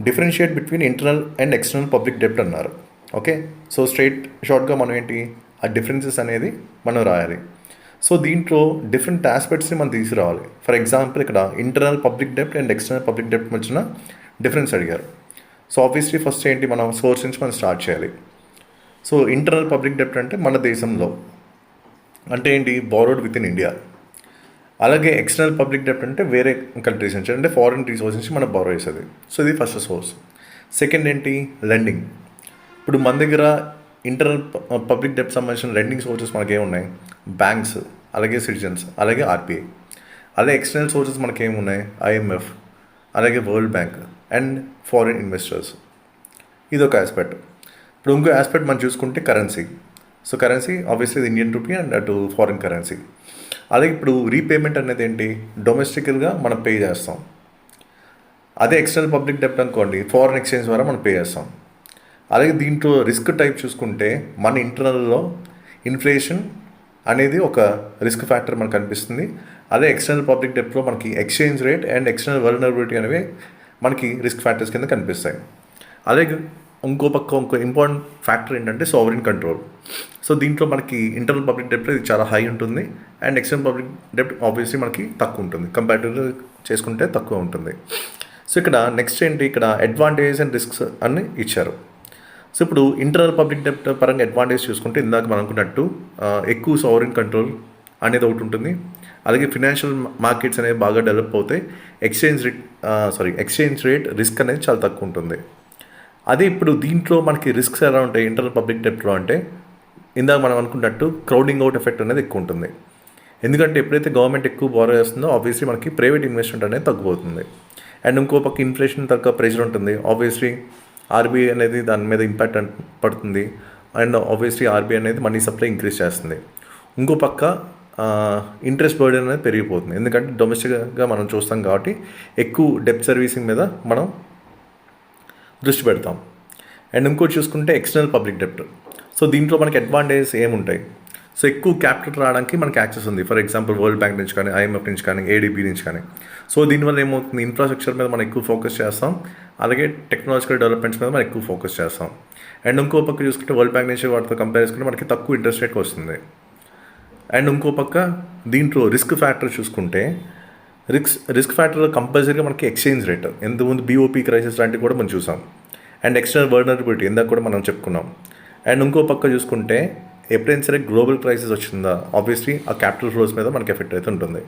Differentiate between internal and external public డెప్ట్ అన్నారు. Okay, so straight షార్ట్గా మనం ఏంటి ఆ డిఫరెన్సెస్ అనేది మనం రాయాలి. సో దీంట్లో డిఫరెంట్ ఆస్పెక్ట్స్ని మనం తీసుకురావాలి. ఫర్ ఎగ్జాంపుల్ ఇక్కడ internal public డెప్ట్ and external public డెప్ట్ మధ్యన డిఫరెన్స్ అడిగారు. సో ఆబ్వియస్లీ ఫస్ట్ ఏంటి మనం సోర్స్ నుంచి మనం స్టార్ట్ చేయాలి. సో ఇంటర్నల్ పబ్లిక్ డెప్ట్ అంటే మన దేశంలో అంటే ఏంటి బారోడ్ విత్ ఇన్ ఇండియా. అలాగే ఎక్స్టర్నల్ పబ్లిక్ డెప్ట్ అంటే వేరే కంట్రీస్ నుంచి అంటే ఫారిన్ రిసోర్స్ నుంచి మనం బారో చేసేది. సో ఇది ఫస్ట్ సోర్స్. సెకండ్ ఏంటి లెండింగ్. ఇప్పుడు మన దగ్గర ఇంటర్నల్ పబ్లిక్ డెప్ట్ సంబంధించిన లెండింగ్ సోర్సెస్ మనకేమున్నాయి, బ్యాంక్స్, అలాగే సిటిజన్స్, అలాగే ఆర్బీఐ. అలాగే ఎక్స్టర్నల్ సోర్సెస్ మనకేమున్నాయి, ఐఎంఎఫ్, అలాగే world bank and foreign investors. ఇది ఒక ఆస్పెక్ట్. ఇప్పుడు ఇంకో ఆస్పెక్ట్ మనం చూసుకుంటే కరెన్సీ. సో కరెన్సీ ఆబ్వియస్లీ ఇది ఇండియన్ రూపీ అండ్ అటు ఫారిన్ కరెన్సీ. అలాగే ఇప్పుడు రీపేమెంట్ అనేది ఏంటి, డొమెస్టికల్గా మనం పే చేస్తాం. అదే ఎక్స్టర్నల్ పబ్లిక్ డెప్ట్ అనుకోండి ఫారిన్ ఎక్స్చేంజ్ ద్వారా మనం పే చేస్తాం. అలాగే దీంట్లో రిస్క్ టైప్ చూసుకుంటే మన ఇంటర్నల్లో ఇన్ఫ్లేషన్ అనేది ఒక రిస్క్ ఫ్యాక్టర్ మనకు కనిపిస్తుంది. అదే ఎక్స్టర్నల్ పబ్లిక్ డెప్ట్లో మనకి exchange rate and external vulnerability అనేవి మనకి రిస్క్ ఫ్యాక్టర్స్ కింద కనిపిస్తాయి. అలాగే ఇంకో ఇంపార్టెంట్ ఫ్యాక్టర్ ఏంటంటే సావరిన్ కంట్రోల్. సో దీంట్లో మనకి ఇంటర్నల్ పబ్లిక్ డెప్ట్ ఇది చాలా హై ఉంటుంది అండ్ ఎక్స్టర్నల్ పబ్లిక్ డెప్ట్ ఆబ్వియస్లీ మనకి తక్కువ ఉంటుంది, కంపారిటివ్గా చేసుకుంటే తక్కువ ఉంటుంది. సో ఇక్కడ నెక్స్ట్ ఏంటి, ఇక్కడ అడ్వాంటేజెస్ అండ్ రిస్క్స్ అన్ని ఇచ్చారు. సో ఇప్పుడు ఇంటర్నల్ పబ్లిక్ డెప్ట్ పరంగా అడ్వాంటేజ్ చూసుకుంటే ఇందాక మనం అనుకున్నట్టు ఎక్కువ సావరిన్ కంట్రోల్ అనేది ఒకటి ఉంటుంది. అలాగే ఫినాన్షియల్ మార్కెట్స్ అనేవి బాగా డెవలప్ అవుతాయి. ఎక్స్చేంజ్ రేట్ రిస్క్ అనేది చాలా తక్కువ ఉంటుంది. అదే ఇప్పుడు దీంట్లో మనకి రిస్క్స్ ఎలా ఉంటాయి ఇంటర్నల్ పబ్లిక్ డెప్ట్లో అంటే ఇందాక మనం అనుకున్నట్టు క్రౌడింగ్ అవుట్ ఎఫెక్ట్ అనేది ఎక్కువ ఉంటుంది. ఎందుకంటే ఎప్పుడైతే గవర్నమెంట్ ఎక్కువ బారో చేస్తుందో ఆబ్వియస్లీ మనకి ప్రైవేట్ ఇన్వెస్ట్మెంట్ అనేది తగ్గిపోతుంది. అండ్ ఇంకో పక్క ఇన్ఫ్లేషన్ తగ్గ ప్రెషర్ ఉంటుంది. ఆబ్వియస్లీ ఆర్బీఐ అనేది దాని మీద ఇంపాక్ట్ పడుతుంది. అండ్ ఆబ్వియస్లీ ఆర్బీఐ అనేది మనీ సప్లై ఇంక్రీజ్ చేస్తుంది. ఇంకో పక్క ఇంట్రెస్ట్ బర్డెన్ అనేది పెరిగిపోతుంది. ఎందుకంటే డొమెస్టిక్గా మనం చూస్తాం కాబట్టి ఎక్కువ డెప్ట్ సర్వీసింగ్ మీద మనం దృష్టి పెడతాం. అండ్ ఇంకోటి చూసుకుంటే ఎక్స్టర్నల్ పబ్లిక్ డెప్ట్. సో దీంట్లో మనకి అడ్వాంటేజెస్ ఏముంటాయి, సో ఎక్కువ క్యాపిటల్ రావడానికి మనకి యాక్సెస్ ఉంది. ఫర్ ఎగ్జాంపుల్ వరల్డ్ బ్యాంక్ నుంచి కానీ, ఐఎంఎఫ్ నుంచి కానీ, ఏడీబీ నుంచి కానీ. సో దీనివల్ల ఏమవుతుంది, ఇన్ఫ్రాస్ట్రక్చర్ మీద మనం ఎక్కువ ఫోకస్ చేస్తాం. అలాగే టెక్నాలజికల్ డెవలప్మెంట్స్ మీద మనం ఎక్కువ ఫోకస్ చేస్తాం. అండ్ ఇంకో పక్క చూసుకుంటే వరల్డ్ బ్యాంక్ నుంచి వాటితో కంపేర్ చేసుకుంటే మనకి తక్కువ ఇంట్రెస్ట్ రేట్ వస్తుంది. అండ్ ఇంకో పక్క దీంట్లో రిస్క్ ఫ్యాక్టర్ చూసుకుంటే రిస్క్ ఫ్యాక్టర్లో కంపల్సరీగా మనకి ఎక్స్చేంజ్ రేట్, ఎంతమంది బీఓపీ క్రైసిస్ లాంటివి కూడా మనం చూసాం. అండ్ ఎక్స్టర్నల్ వల్నరబిలిటీ ఇందాక కూడా మనం చెప్పుకున్నాం. అండ్ ఇంకో పక్క చూసుకుంటే ఎప్పుడైనా సరే గ్లోబల్ క్రైసిస్ వచ్చిందా ఆబ్వియస్లీ ఆ క్యాపిటల్ ఫ్లోస్ మీద మనకి ఎఫెక్ట్ అయితే ఉంటుంది.